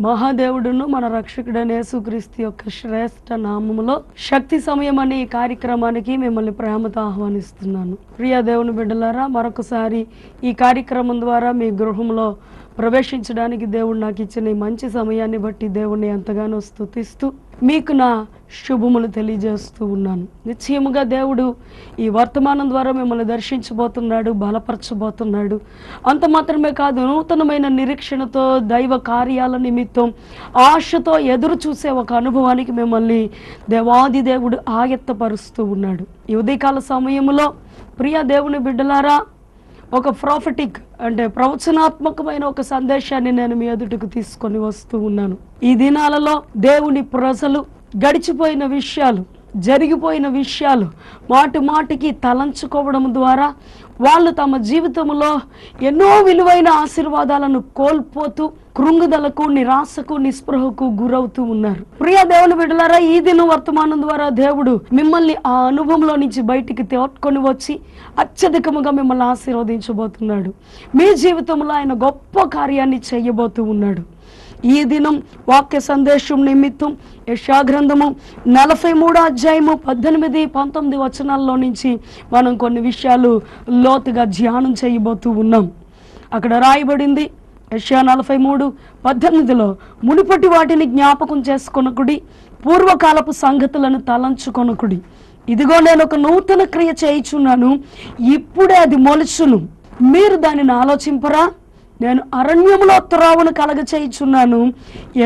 మహాదేవుడును మన రక్షకుడైన యేసుక్రీస్తు యొక్క శ్రేష్ఠ నామములో శక్తి సమయం అనే ఈ కార్యక్రమానికి మిమ్మల్ని ప్రేమతో ఆహ్వానిస్తున్నాను. ప్రియ దేవుని బిడ్డలారా, మరొకసారి ఈ కార్యక్రమం ద్వారా మీ గృహంలో ప్రవేశించడానికి దేవుడు నాకు ఇచ్చిన ఈ మంచి సమయాన్ని బట్టి దేవుణ్ణి ఎంతగానో స్తుతిస్తూ మీకు నా శుభములు తెలియజేస్తూ ఉన్నాను. నిశ్చయముగా దేవుడు ఈ వర్తమానం ద్వారా మిమ్మల్ని దర్శించబోతున్నాడు, బలపరచబోతున్నాడు. అంత మాత్రమే కాదు, నూతనమైన నిరీక్షణతో దైవ కార్యాల నిమిత్తం ఆశతో ఎదురు చూసే ఒక అనుభవానికి మిమ్మల్ని దేవాది దేవుడు ఆయత్తపరుస్తూ ఉన్నాడు. ఈ ఉదయకాల సమయంలో ప్రియ దేవుని బిడ్డలారా, ఒక ప్రాఫిటిక్ అంటే ప్రవచనాత్మకమైన ఒక సందేశాన్ని నేను మీ ఎదుటకు తీసుకొని వస్తూ ఉన్నాను. ఈ దినాలలో దేవుని ప్రజలు గడిచిపోయిన విషయాలు, జరిగిపోయిన విషయాలు మాటి మాటికి తలంచుకోవడం ద్వారా వాళ్ళు తమ జీవితంలో ఎన్నో విలువైన ఆశీర్వాదాలను కోల్పోతూ కృంగుదలకు, నిరాశకు, నిస్పృహకు గురవుతూ ఉన్నారు. ప్రియ దేవుని బిడ్డలారా, ఈ దిన వర్తమానం ద్వారా దేవుడు మిమ్మల్ని ఆ అనుభవంలో నుంచి బయటికి తోడ్కొని వచ్చి అత్యధికముగా మిమ్మల్ని ఆశీర్వదించబోతున్నాడు. మీ జీవితంలో ఆయన గొప్ప కార్యాన్ని చేయబోతూ ఉన్నాడు. ఈ దినం వాక్య సందేశం నిమిత్తం యెషయా గ్రంథము 43 అధ్యాయము 18, 19 వచనాల్లో నుంచి మనం కొన్ని విషయాలు లోతుగా ధ్యానం చేయబోతూ ఉన్నాం. అక్కడ రాయబడింది యెషయా 43:18, మునుపటి వాటిని జ్ఞాపకం చేసుకొనకుడి, పూర్వకాలపు సంగతులను తలంచుకొనకుడి. ఇదిగో నేను ఒక నూతన క్రియ చేయుచున్నాను, ఇప్పుడే అది మొలుచును, మీరు దానిని ఆలోచింపరా? నేను అరణ్యములో త్రోవను కలగ చేయుచున్నాను,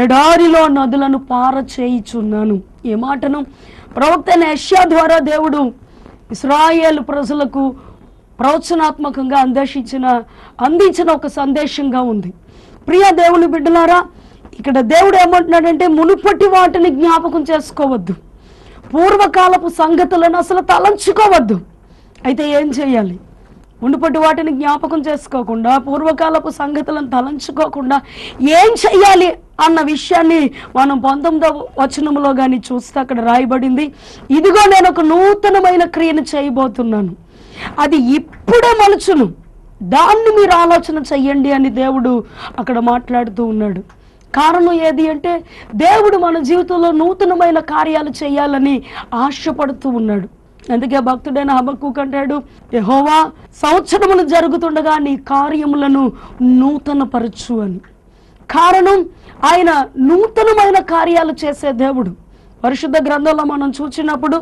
ఎడారిలో నదులను పార చేయుచున్నాను. ఈ మాటను ప్రవక్త అయిన యెషయా ద్వారా దేవుడు ఇశ్రాయేలు ప్రజలకు ప్రవచనాత్మకంగా అందించిన ఒక సందేశంగా ఉంది. ప్రియ దేవుని బిడ్డలారా, ఇక్కడ దేవుడు ఏమంటున్నాడంటే, మునుపటి వాటిని జ్ఞాపకం చేసుకోవద్దు, పూర్వకాలపు సంగతులను అసలు తలంచుకోవద్దు. అయితే ఏం చేయాలి? మునుపటి వాటిని జ్ఞాపకం చేసుకోకుండా, పూర్వకాలపు సంగతులను తలంచుకోకుండా ఏం చెయ్యాలి అన్న విషయాన్ని మనం 19వ వచనంలో కానీ చూస్తే అక్కడ రాయబడింది, ఇదిగో నేను ఒక నూతనమైన క్రియను చేయబోతున్నాను, అది ఇప్పుడే మలుచును, దాన్ని మీరు ఆలోచన చెయ్యండి అని దేవుడు అక్కడ మాట్లాడుతూ ఉన్నాడు. కారణం ఏది అంటే, దేవుడు మన జీవితంలో నూతనమైన కార్యాలు చేయాలని ఆశపడుతూ ఉన్నాడు. అందుకే భక్తుడైన హబక్కూకు అంటాడు, యెహోవా సంవత్సరములు జరుగుతుండగా నీ కార్యములను నూతనపరచు అని. కారణం, ఆయన నూతనమైన కార్యాలు చేసే దేవుడు. పరిశుద్ధ గ్రంథంలో మనం చూసినప్పుడు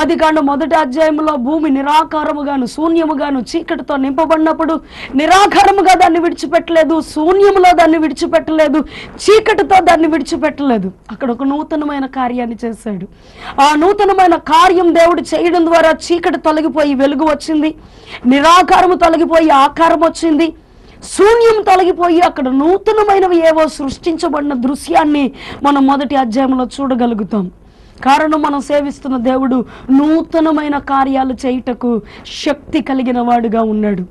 ఆదికాండం 1వ అధ్యాయంలో భూమి నిరాకారముగాను శూన్యముగాను చీకటితో నింపబడినప్పుడు నిరాకారముగా దాన్ని విడిచిపెట్టలేదు, శూన్యములో దాన్ని విడిచిపెట్టలేదు, చీకటితో దాన్ని విడిచిపెట్టలేదు. అక్కడ ఒక నూతనమైన కార్యాన్ని చేశాడు. ఆ నూతనమైన కార్యం దేవుడు చేయడం ద్వారా చీకటి తొలగిపోయి వెలుగు వచ్చింది, నిరాకారము తొలగిపోయి ఆకారం వచ్చింది, శూన్యం తొలగిపోయి అక్కడ నూతనమైనవి ఏవో సృష్టించబడిన దృశ్యాన్ని మనం 1వ అధ్యాయంలో చూడగలుగుతాం. కారణం, మనం సేవిస్తున్న దేవుడు నూతనమైన కార్యాలు చేయుటకు శక్తి కలిగిన వాడుగా ఉన్నాడు.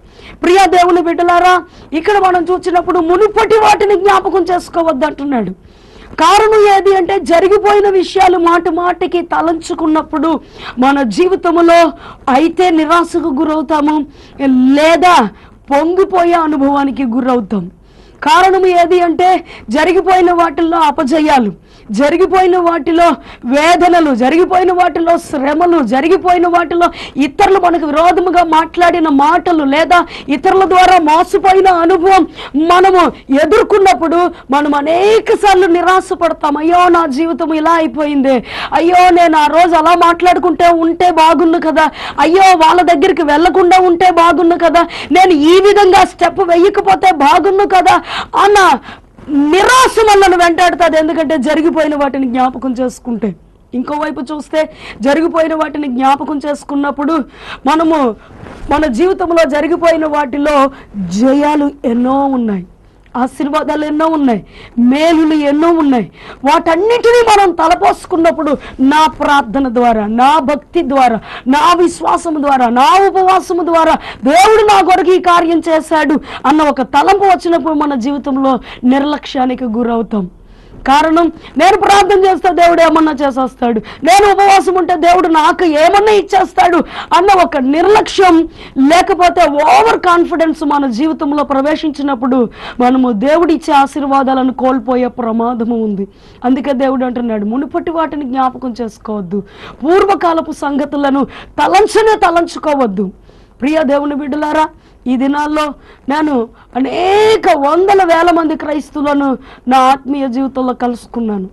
ప్రియ దేవుని బిడ్డలారా, ఇక్కడ మనం చూసినప్పుడు మునుపటి వాటిని జ్ఞాపకం చేసుకోవద్దు అంటున్నాడు. కారణం ఏది అంటే, జరిగిపోయిన విషయాలు మాటి మాటికి తలంచుకున్నప్పుడు మన జీవితంలో అయితే నిరాశకు గురవుతాము, లేదా పొంగిపోయే అనుభవానికి గురవుతాం. కారణం ఏది అంటే, జరిగిపోయిన వాటిల్లో అపజయాలు, జరిగిపోయిన వాటిలో వేదనలు, జరిగిపోయిన వాటిలో శ్రమలు, జరిగిపోయిన వాటిలో ఇతరులు మనకు విరోధముగా మాట్లాడిన మాటలు, లేదా ఇతరుల ద్వారా మోసపోయిన అనుభవం మనము ఎదుర్కొన్నప్పుడు మనం అనేక సార్లు నిరాశపడతాం. అయ్యో, నా జీవితం ఇలా అయిపోయింది, అయ్యో నేను ఆ రోజు అలా మాట్లాడుకుంటే ఉంటే బాగుండు కదా, అయ్యో వాళ్ళ దగ్గరికి వెళ్లకుండా ఉంటే బాగుండు కదా, నేను ఈ విధంగా స్టెప్ వేయకపోతే బాగుండు కదా అన్న నిరాశ మనల్ని వెంటాడుతుంది. ఎందుకంటే జరిగిపోయిన వాటిని జ్ఞాపకం చేసుకుంటే. ఇంకోవైపు చూస్తే, జరిగిపోయిన వాటిని జ్ఞాపకం చేసుకున్నప్పుడు మనము మన జీవితంలో జరిగిపోయిన వాటిలో జయాలు ఎన్నో ఉన్నాయి, ఆశీర్వాదాలు ఎన్నో ఉన్నాయి, మేలులు ఎన్నో ఉన్నాయి. వాటన్నిటినీ మనం తలపోసుకున్నప్పుడు నా ప్రార్థన ద్వారా, నా భక్తి ద్వారా, నా విశ్వాసం ద్వారా, నా ఉపవాసము ద్వారా దేవుడు నా కొరకు ఈ కార్యం చేశాడు అన్న ఒక తలంపు వచ్చినప్పుడు మన జీవితంలో నిర్లక్ష్యానికి గురవుతాం. కారణం, నేను ప్రార్థన చేస్తే దేవుడు ఏమన్నా చేసేస్తాడు, నేను ఉపవాసం ఉంటే దేవుడు నాకు ఏమన్నా ఇచ్చేస్తాడు అన్న ఒక నిర్లక్ష్యం, లేకపోతే ఓవర్ కాన్ఫిడెన్స్ మన జీవితంలో ప్రవేశించినప్పుడు మనము దేవుడిచ్చే ఆశీర్వాదాలను కోల్పోయే ప్రమాదము ఉంది. అందుకే దేవుడు అంటున్నాడు, మునుపటి వాటిని జ్ఞాపకం చేసుకోవద్దు, పూర్వకాలపు సంగతులను తలంచుకోవద్దు. ప్రియ దేవుని బిడ్డలారా, ఈ దినాల్లో నేను అనేక వందల వేల మంది క్రైస్తవులను నా ఆత్మీయ జీవితంలో కలుసుకున్నాను.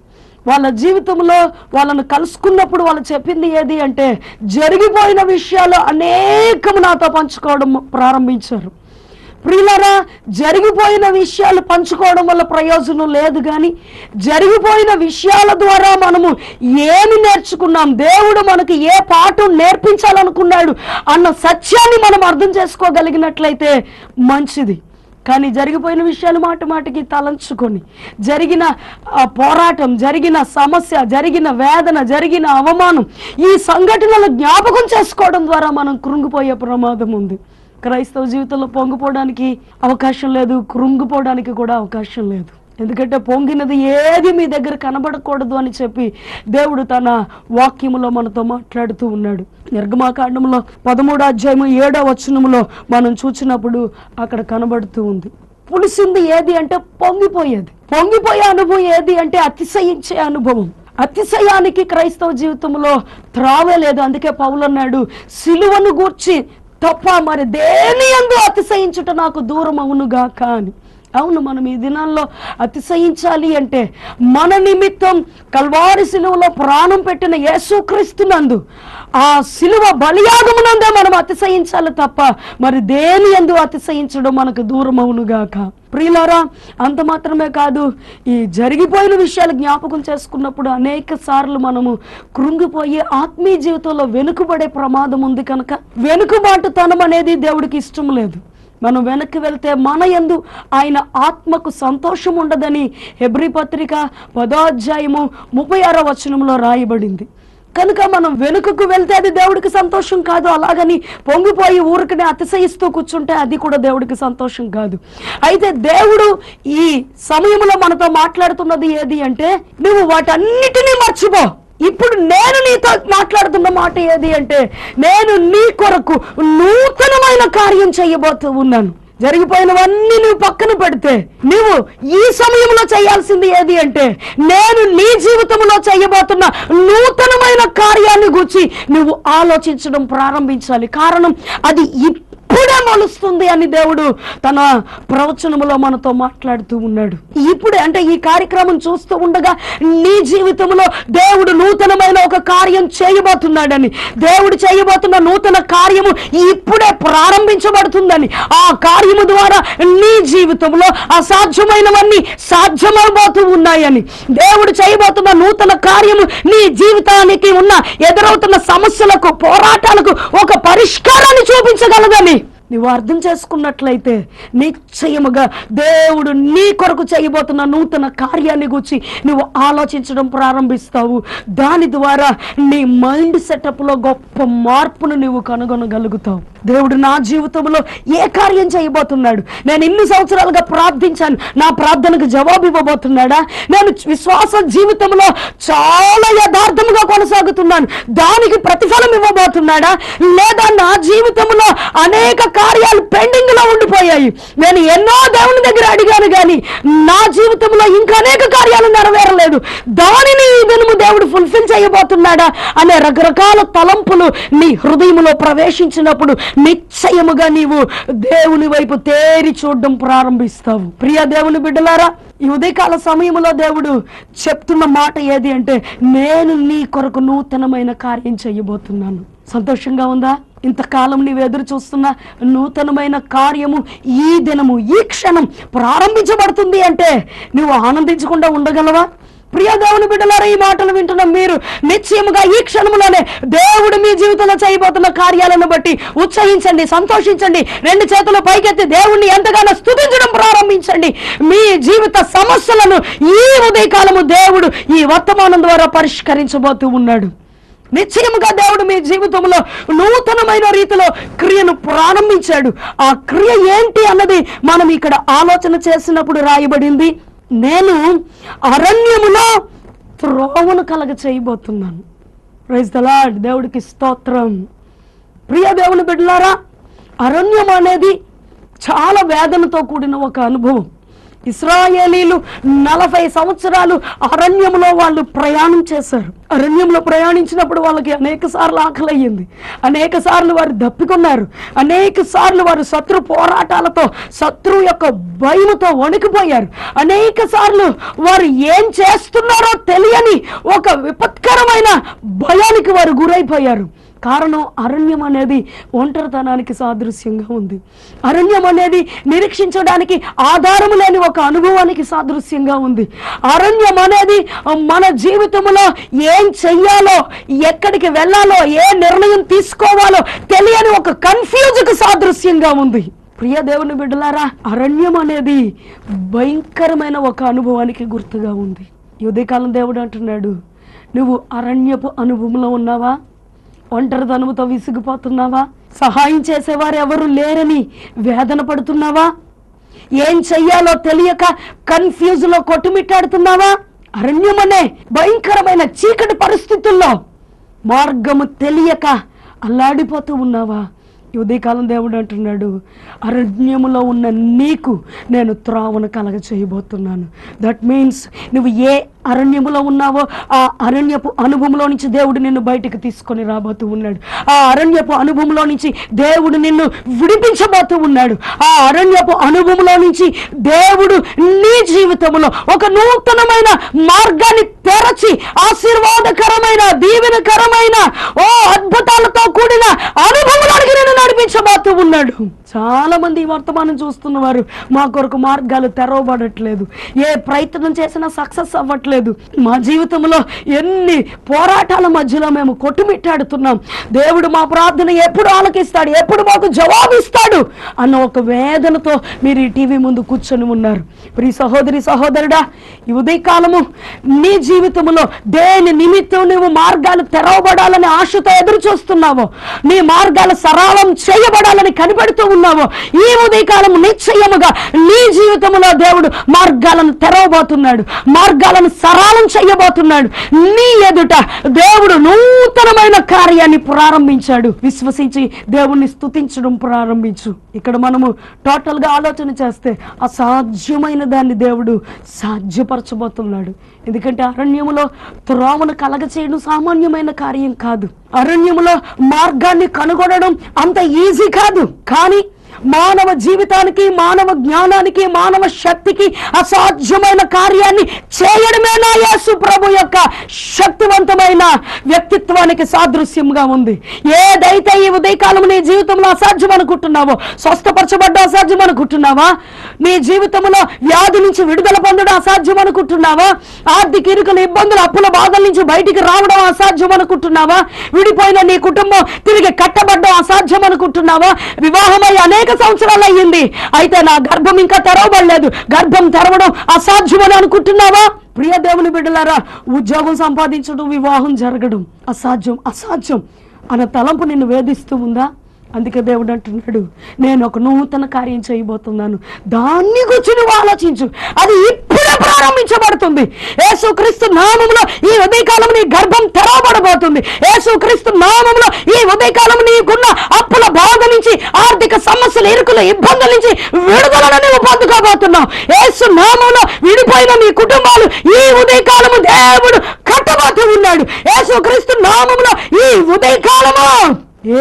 వాళ్ళ జీవితంలో వాళ్ళను కలుసుకున్నప్పుడు వాళ్ళు చెప్పింది ఏది అంటే, జరిగిపోయిన విషయాలు అనేకము నాతో పంచుకోవడం ప్రారంభించారు. ప్రియులారా, జరిగిపోయిన విషయాలు పంచుకోవడం వల్ల ప్రయోజనం లేదు, కానీ జరిగిపోయిన విషయాల ద్వారా మనము ఏమి నేర్చుకున్నాం, దేవుడు మనకి ఏ పాఠం నేర్పించాలనుకున్నాడు అన్న సత్యాన్ని మనం అర్థం చేసుకోగలిగినట్లయితే మంచిది. కానీ జరిగిపోయిన విషయాలు మాటికి తలంచుకొని, జరిగిన పోరాటం, జరిగిన సమస్య, జరిగిన వేదన, జరిగిన అవమానం, ఈ సంఘటనలు జ్ఞాపకం చేసుకోవడం ద్వారా మనం కృంగిపోయే ప్రమాదం ఉంది. క్రైస్తవ జీవితంలో పొంగిపోవడానికి అవకాశం లేదు, కృంగిపోవడానికి కూడా అవకాశం లేదు. ఎందుకంటే పొంగినది ఏది మీ దగ్గర కనబడకూడదు అని చెప్పి దేవుడు తన వాక్యములో మనతో మాట్లాడుతూ ఉన్నాడు. నిర్గమాకాండంలో 13వ అధ్యాయము 7వ వచనములో మనం చూసినప్పుడు అక్కడ కనబడుతూ ఉంది. పులిసింది ఏది అంటే పొంగిపోయేది. పొంగిపోయే అనుభవం ఏది అంటే అతిశయించే అనుభవం. అతిశయానికి క్రైస్తవ జీవితంలో త్రావే లేదు. అందుకే పౌలు అన్నాడు, సిలువను గూర్చి తప్ప మరి దేని యందు అతిశయించుట నాకు దూరం అవునుగాక అని. అవును, మనం ఈ దినాల్లో అతిశయించాలి అంటే మన నిమిత్తం కల్వారి సిలువలో ప్రాణం పెట్టిన యేసుక్రీస్తునందు, ఆ సిలువ బలియాగమునందే మనం అతిశయించాలి తప్ప మరి దేని యందు అతిశయించడం మనకు దూరం అవునుగాక. ప్రియులారా, అంత మాత్రమే కాదు, ఈ జరిగిపోయిన విషయాలు జ్ఞాపకం చేసుకున్నప్పుడు అనేక సార్లు మనము కృంగిపోయి ఆత్మీయ జీవితంలో వెనుకబడే ప్రమాదం ఉంది. కనుక వెనుకబాటుతనం అనేది దేవుడికి ఇష్టం లేదు. మనం వెనక్కి వెళ్తే మన యందు ఆయన ఆత్మకు సంతోషం ఉండదని హెబ్రీ పత్రిక 10వ అధ్యాయము 36వ వచనంలో రాయబడింది. కనుక మనం వెనుకకు వెళ్తే అది దేవుడికి సంతోషం కాదు. అలాగని పొంగిపోయి ఊరికనే అతిశయిస్తూ కూర్చుంటే అది కూడా దేవుడికి సంతోషం కాదు. అయితే దేవుడు ఈ సమయంలో మనతో మాట్లాడుతున్నది ఏది అంటే, నువ్వు వాటన్నిటినీ మర్చిపో. ఇప్పుడు నేను నీతో మాట్లాడుతున్న మాట ఏది అంటే, నేను నీ కొరకు నూతనమైన కార్యం చేయబోతూ ఉన్నాను. జరిగిపోయినవన్నీ నువ్వు పక్కన పెడితే నువ్వు ఈ సమయంలో చేయాల్సింది ఏది అంటే, నేను నీ జీవితంలో చేయబోతున్న నూతనమైన కార్యాన్ని గురించి నువ్వు ఆలోచించడం ప్రారంభించాలి. కారణం, అది ఇప్పుడే మొలుస్తుంది అని దేవుడు తన ప్రవచనములో మనతో మాట్లాడుతూ ఉన్నాడు. ఇప్పుడే అంటే ఈ కార్యక్రమం చూస్తూ ఉండగా నీ జీవితంలో దేవుడు నూతనమైన ఒక కార్యం చేయబోతున్నాడని, దేవుడు చేయబోతున్న నూతన కార్యము ఇప్పుడే ప్రారంభించబడుతుందని, ఆ కార్యము ద్వారా నీ జీవితంలో అసాధ్యమైనవన్నీ సాధ్యమవబోతూ ఉన్నాయని, దేవుడు చేయబోతున్న నూతన కార్యము నీ జీవితానికి ఉన్న ఎదురవుతున్న సమస్యలకు, పోరాటాలకు ఒక పరిష్కారాన్ని చూపించగలదని నువ్వు అర్థం చేసుకున్నట్లయితే నిశ్చయముగా దేవుడు నీ కొరకు చేయబోతున్న నూతన కార్యాన్ని గురించి నువ్వు ఆలోచించడం ప్రారంభిస్తావు. దాని ద్వారా నీ మైండ్ సెటప్లో గొప్ప మార్పును నువ్వు కనుగొనగలుగుతావు. దేవుడు నా జీవితంలో ఏ కార్యం చేయబోతున్నాడు, నేను ఇన్ని సంవత్సరాలుగా ప్రార్థించాను, నా ప్రార్థనకు జవాబు ఇవ్వబోతున్నాడా, నేను విశ్వాస జీవితంలో చాలా యథార్థముగా కొనసాగుతున్నాను, దానికి ప్రతిఫలం ఇవ్వబోతున్నాడా, లేదా నా జీవితంలో అనేక కార్యాలు పెండింగ్ లో ఉండిపోయాయి, నేను ఎన్నో దేవుని దగ్గర అడిగాను కానీ నా జీవితంలో ఇంకా అనేక కార్యాలు నెరవేరలేదు, దానిని ఈ దినము దేవుడు ఫుల్ఫిల్ చేయబోతున్నాడా అనే రకరకాల తలంపులు నీ హృదయంలో ప్రవేశించినప్పుడు నిశ్చయముగా నీవు దేవుని వైపు తేరి చూడడం ప్రారంభిస్తావు. ప్రియ దేవుని బిడ్డలారా, ఈ ఉదయకాల సమయంలో దేవుడు చెప్తున్న మాట ఏది అంటే, నేను నీ కొరకు నూతనమైన కార్యం చేయబోతున్నాను. సంతోషంగా ఉందా? ఇంతకాలం నీవు ఎదురు చూస్తున్న నూతనమైన కార్యము ఈ దినము, ఈ క్షణం ప్రారంభించబడుతుంది అంటే నువ్వు ఆనందించకుండా ఉండగలవా? ప్రియ దేవుని బిడ్డలారా, ఈ మాటలు వింటున్న మీరు నిశ్చయముగా ఈ క్షణంలోనే దేవుడు మీ జీవితంలో చేయబోతున్న కార్యాలను బట్టి ఉత్సహించండి, సంతోషించండి, రెండు చేతులు పైకెత్తి దేవుణ్ణి ఎంతగానో స్తుతించడం ప్రారంభించండి. మీ జీవిత సమస్యలను ఈ ఉదయకాలము దేవుడు ఈ వర్తమానం ద్వారా పరిష్కరించబోతూ ఉన్నాడు. నిశ్చయముగా దేవుడు మీ జీవితంలో నూతనమైన రీతిలో క్రియను ప్రారంభించాడు. ఆ క్రియ ఏంటి అన్నది మనం ఇక్కడ ఆలోచన చేసినప్పుడు రాయబడింది. నేను అరణ్యములో త్రోవను కలగ చేయబోతున్నాను. Praise the Lord. దేవుడికి స్తోత్రం. ప్రియ దేవుని బిడ్డలారా, అరణ్యం అనేది చాలా వేదనతో కూడిన ఒక అనుభవం. ఇశ్రాయేలీలు 40 సంవత్సరాలు అరణ్యంలో వాళ్ళు ప్రయాణం చేశారు. అరణ్యంలో ప్రయాణించినప్పుడు వాళ్ళకి అనేక సార్లు ఆకలి అయ్యింది, అనేక సార్లు వారు దప్పికొన్నారు, అనేక సార్లు వారు శత్రు పోరాటాలతో, శత్రువు యొక్క భయముతో వణికిపోయారు. అనేక సార్లు వారు ఏం చేస్తున్నారో తెలియని ఒక విపత్కరమైన భయానికి వారు గురైపోయారు. కారణం అరణ్యం అనేది ఒంటరితనానికి సాదృశ్యంగా ఉంది. అరణ్యం అనేది నిరీక్షించడానికి ఆధారము లేని ఒక అనుభవానికి సాదృశ్యంగా ఉంది. అరణ్యం అనేది మన జీవితంలో ఏం చెయ్యాలో, ఎక్కడికి వెళ్ళాలో, ఏ నిర్ణయం తీసుకోవాలో తెలియని ఒక కన్ఫ్యూజ్కి సాదృశ్యంగా ఉంది. ప్రియ దేవుని బిడ్డలారా, అరణ్యం అనేది భయంకరమైన ఒక అనుభవానికి గుర్తుగా ఉంది. ఈ ఉదయకాలం దేవుడు అంటున్నాడు, నువ్వు అరణ్యపు అనుభవంలో ఉన్నావా? ఒంటరితనముతో విసిగిపోతున్నావా? సహాయం చేసేవారు ఎవరు లేరని వేదన పడుతున్నావా? ఏం చెయ్యాలో తెలియక కన్ఫ్యూజ్లో కొట్టుమిట్టాడుతున్నావా? అరణ్యం అనే భయంకరమైన చీకటి పరిస్థితుల్లో మార్గము తెలియక అల్లాడిపోతూ ఉన్నావా? ఈ ఉదయకాలం దేవుడు అంటున్నాడు, అరణ్యములో ఉన్న నీకు నేను త్రోవను కలగ చేయబోతున్నాను. దట్ మీన్స్ నువ్వు ఏ అరణ్యములో ఉన్నావో ఆ అరణ్యపు అనుభవంలో నుంచి దేవుడు నిన్ను బయటకు తీసుకొని రాబోతూ ఉన్నాడు. ఆ అరణ్యపు అనుభవంలో నుంచి దేవుడు నిన్ను విడిపించబోతూ ఉన్నాడు. ఆ అరణ్యపు అనుభవంలో నుంచి దేవుడు నీ జీవితంలో ఒక నూతనమైన మార్గాన్ని తెరచి ఆశీర్వాదకరమైన, దీవెనకరమైన, అద్భుతాలతో కూడిన అనుభవంలోనికి నేను నడిపించబోతూ ఉన్నాడు. చాలా మంది ఈ వర్తమానం చూస్తున్న వారు, మా కొరకు మార్గాలు తెరవబడట్లేదు, ఏ ప్రయత్నం చేసినా సక్సెస్ అవ్వట్లేదు, మా జీవితంలో ఎన్ని పోరాటాల మధ్యలో మేము కొట్టుమిట్టాడుతున్నాం, దేవుడు మా ప్రార్థన ఎప్పుడు ఆలకిస్తాడు, ఎప్పుడు మాకు జవాబిస్తాడు అన్న ఒక వేదనతో మీరు ఈ టీవీ ముందు కూర్చొని ఉన్నారు. ప్రియ సహోదరి, సహోదరుడా, ఈ ఉదయకాలము నీ జీవితంలో దేని నిమిత్తం నువ్వు మార్గాలు తెరవబడాలని ఆశతో ఎదురు చూస్తున్నావో, నీ మార్గాలు సరళం చేయబడాలని కనిపెడుతూ ఉన్నావో, ఈ ఉదయకాలం నిశ్చయముగా నీ జీవితంలో దేవుడు మార్గాలను తెరవబోతున్నాడు, మార్గాలను సరళం చేయబోతున్నాడు. నీ ఎదుట దేవుడు నూతనమైన కార్యాన్ని ప్రారంభించాడు. విశ్వసించి దేవుణ్ణి స్తుతించడం ప్రారంభించు. ఇక్కడ మనము టోటల్ గా ఆలోచన చేస్తే అసాధ్యమైన దాన్ని దేవుడు సాధ్యపరచబోతున్నాడు. ఎందుకంటే అరణ్యములో త్రోవను కలగ చేయడం సామాన్యమైన కార్యం కాదు. అరణ్యములో మార్గాన్ని కనుగొనడం అంత ఈజీ కాదు. కానీ మానవ జీవితానికి, మానవ జ్ఞానానికి, మానవ శక్తికి అసాధ్యమైన కార్యాన్ని చేయడమే నా యేసు ప్రభు యొక్క శక్తివంతమైన వ్యక్తిత్వానికి సాదృశ్యంగా ఉంది. ఏదైతే ఈ ఉదయకాలం నీ జీవితంలో అసాధ్యం అనుకుంటున్నావో, స్వస్థపరచబడ్డ అసాధ్యం అనుకుంటున్నావా? నీ జీవితంలో వ్యాధి నుంచి విడుదల పొందడం అసాధ్యం అనుకుంటున్నావా? ఆర్థిక ఇరుకుల ఇబ్బందులు, అప్పుల బాధల నుంచి బయటికి రావడం అసాధ్యం అనుకుంటున్నావా? విడిపోయిన నీ కుటుంబం తిరిగి కట్టబడ్డం అసాధ్యం అనుకుంటున్నావా? వివాహమై అనేక సంవత్సరాలు అయ్యింది, అయితే నా గర్భం ఇంకా తెరవబడలేదు, గర్భం తెరవడం అసాధ్యం అని అనుకుంటున్నావా? ప్రియ దేవుని బిడ్డలారా, ఉద్యోగం సంపాదించడం, వివాహం జరగడం అసాధ్యం అసాధ్యం అన్న తలంపు నిన్ను వేధిస్తూ ఉందా? అందుకే దేవుడు అంటున్నాడు, నేను ఒక నూతన కార్యం చేయబోతున్నాను, దాన్ని గురించి నువ్వు ఆలోచించు, అది ఇప్పుడే ప్రారంభించబడుతుంది. యేసుక్రీస్తు నామములో ఈ ఉదయకాలం నీ గర్భం తెరవబడబోతుంది. యేసుక్రీస్తు నామములో ఈ ఉదయకాలం నీకున్న అప్పుల బాధ నుంచి, ఆర్థిక సమస్యల, ఇరుకుల ఇబ్బందుల నుంచి విడుదలను నువ్వు పొందుకోబోతున్నావు. యేసు నామములో విడిపోయిన నీ కుటుంబాలు ఈ ఉదయకాలము దేవుడు కట్టబోతూ ఉన్నాడు. యేసుక్రీస్తు నామములో ఈ ఉదయకాలము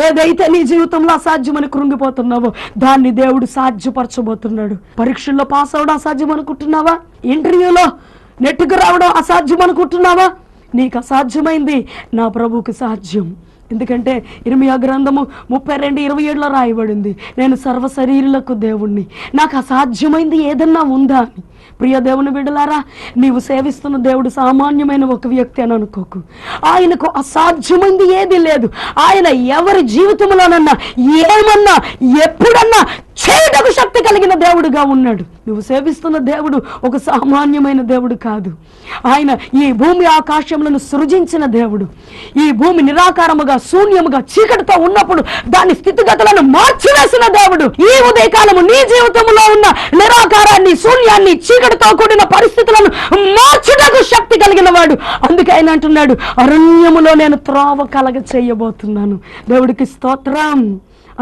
ఏదైతే నీ జీవితంలో అసాధ్యమని కృంగిపోతున్నావో దాన్ని దేవుడు సాధ్యపరచబోతున్నాడు. పరీక్షల్లో పాస్ అవడం అసాధ్యం అనుకుంటున్నావా? ఇంటర్వ్యూలో నెట్టుకు రావడం అసాధ్యం అనుకుంటున్నావా? నీకు అసాధ్యమైంది నా ప్రభువుకి సాధ్యం. ఎందుకంటే ఇర్మియా గ్రంథము 32:27లో రాయబడింది, నేను సర్వ శరీరులకు దేవుణ్ణి, నాకు అసాధ్యమైంది ఏదన్నా ఉందా అని. ప్రియ దేవుని బిడ్డలారా, నీవు సేవిస్తున్న దేవుడు సామాన్యమైన ఒక వ్యక్తి అని అనుకోకు. ఆయనకు అసాధ్యమైంది ఏది లేదు. ఆయన ఎవరి జీవితంలోనన్నా ఏమన్నా ఎప్పుడన్నా చేయుటకు శక్తి కలిగిన దేవుడుగా ఉన్నాడు. నువ్వు సేవిస్తున్న దేవుడు ఒక సామాన్యమైన దేవుడు కాదు. ఆయన ఈ భూమి ఆకాశములను సృజించిన దేవుడు. ఈ భూమి నిరాకారముగా శూన్యముగా చీకటితో ఉన్నప్పుడు దాని స్థితిగతులను మార్చివేసిన దేవుడు. ఈ ఉదయకాలము నీ జీవితంలో ఉన్న నిరాకారాన్ని, శూన్యాన్ని, చీకటితో కూడిన పరిస్థితులను మార్చుటకు శక్తి కలిగిన వాడు. అందుకే ఆయన అంటున్నాడు, అరణ్యములో నేను త్రోవ కలగ చేయబోతున్నాను. దేవుడికి స్తోత్రం.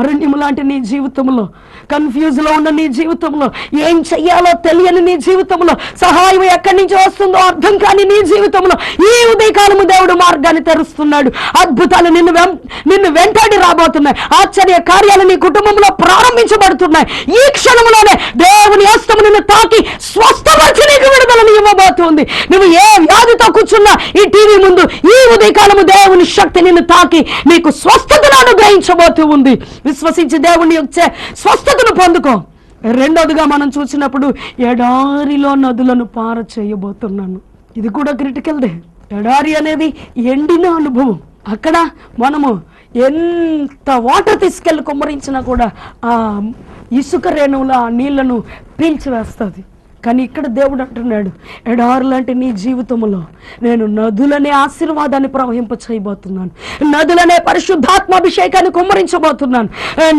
అరణ్యము లాంటి నీ జీవితంలో, కన్ఫ్యూజ్లో ఉన్న నీ జీవితంలో, ఏం చెయ్యాలో తెలియని నీ జీవితంలో, సహాయం ఎక్కడి నుంచి వస్తుందో అర్థం కాని నీ జీవితంలో ఈ ఉదయకాలము దేవుడు మార్గాన్ని తెరుస్తున్నాడు. అద్భుతాలు నిన్ను వెంటాడి రాబోతున్నాయి. ఆశ్చర్య కార్యాలు నీ కుటుంబంలో ప్రారంభించబడుతున్నాయి. ఈ క్షణంలోనే దేవుని హస్తము నిన్ను తాకి స్వస్థపరిచి నీకు విడుదలను ఇవ్వబోతుంది. నువ్వు ఏ వ్యాధితో కూర్చున్నా ఈ టీవీ ముందు ఈ ఉదయకాలము దేవుని శక్తి నిన్ను తాకి నీకు స్వస్థతను అనుగ్రహించబోతూ ఉంది. విశ్వసించి దేవుని వచ్చే స్వస్థతను పొందుకో. రెండోదిగా మనం చూసినప్పుడు ఎడారిలో నదులను పార చేయబోతున్నాను. ఇది కూడా క్రిటికల్దే. ఎడారి అనేది ఎండిన అనుభవం. అక్కడ మనము ఎంత వాటర్ తీసుకెళ్ళి కుమ్మరించినా కూడా ఆ ఇసుక రేణువుల ఆ నీళ్లను పీల్చివేస్తుంది. కానీ ఇక్కడ దేవుడు అంటున్నాడు, ఎడారు లాంటి నీ జీవితంలో నేను నదులనే ఆశీర్వాదాన్ని ప్రవహింప చేయబోతున్నాను. నదులనే పరిశుద్ధాత్మాభిషేకాన్ని కుమ్మరించబోతున్నాను.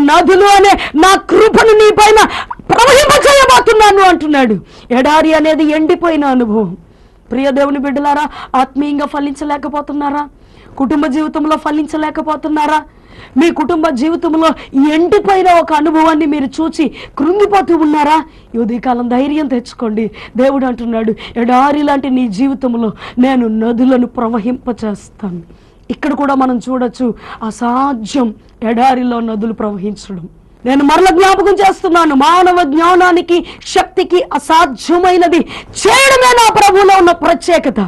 నదులు అనే నా కృపను నీ పైన ప్రవహింప చేయబోతున్నాను అంటున్నాడు. ఎడారి అనేది ఎండిపోయిన అనుభవం. ప్రియ దేవుని బిడ్డలారా, ఆత్మీయంగా ఫలించలేకపోతున్నారా? కుటుంబ జీవితంలో ఫలించలేకపోతున్నారా? మీ కుటుంబ జీవితంలో ఎండిపోయిన ఒక అనుభవాన్ని మీరు చూసి కృంగిపోతూ ఉన్నారా? ఈ ఉదయకాలం ధైర్యం తెచ్చుకోండి. దేవుడు అంటున్నాడు, ఎడారి లాంటి నీ జీవితంలో నేను నదులను ప్రవహింపచేస్తాను. ఇక్కడ కూడా మనం చూడొచ్చు, అసాధ్యం ఎడారిలో నదులు ప్రవహించడం. నేను మరల జ్ఞాపకం చేస్తున్నాను, మానవ జ్ఞానానికి శక్తికి అసాధ్యమైనది చేయడమే నా ప్రభువులో ఉన్న ప్రత్యేకత.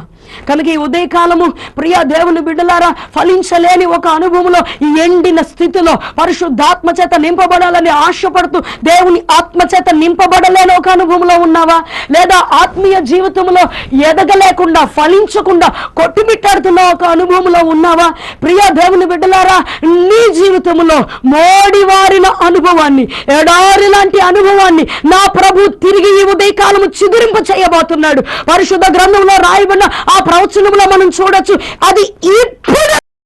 కనుక ఈ ఉదయకాలము ప్రియ దేవుని బిడ్డలారా, ఫలించలేని ఒక అనుభవంలో, ఈ ఎండిన స్థితిలో పరిశుద్ధాత్మ చేత నింపబడాలని ఆశపడుతూ దేవుని ఆత్మ చేత నింపబడలేని ఒక అనుభవంలో ఉన్నావా? లేదా ఆత్మీయ జీవితంలో ఎదగలేకుండా, ఫలించకుండా కొట్టుమిట్టాడుతున్న ఒక అనుభవంలో ఉన్నావా? ప్రియ దేవుని బిడ్డలారా, నీ జీవితంలో మోడివారిన అనుభవాన్ని, ఎడారి లాంటి అనుభవాన్ని నా ప్రభు తిరిగి ఈ ఉదయకాలము చిగురింప చేయబోతున్నాడు. పరిశుద్ధ గ్రంథంలో రాయబడిన ఆ ప్రవచనంలో మనం చూడొచ్చు, అది ఇప్పుడు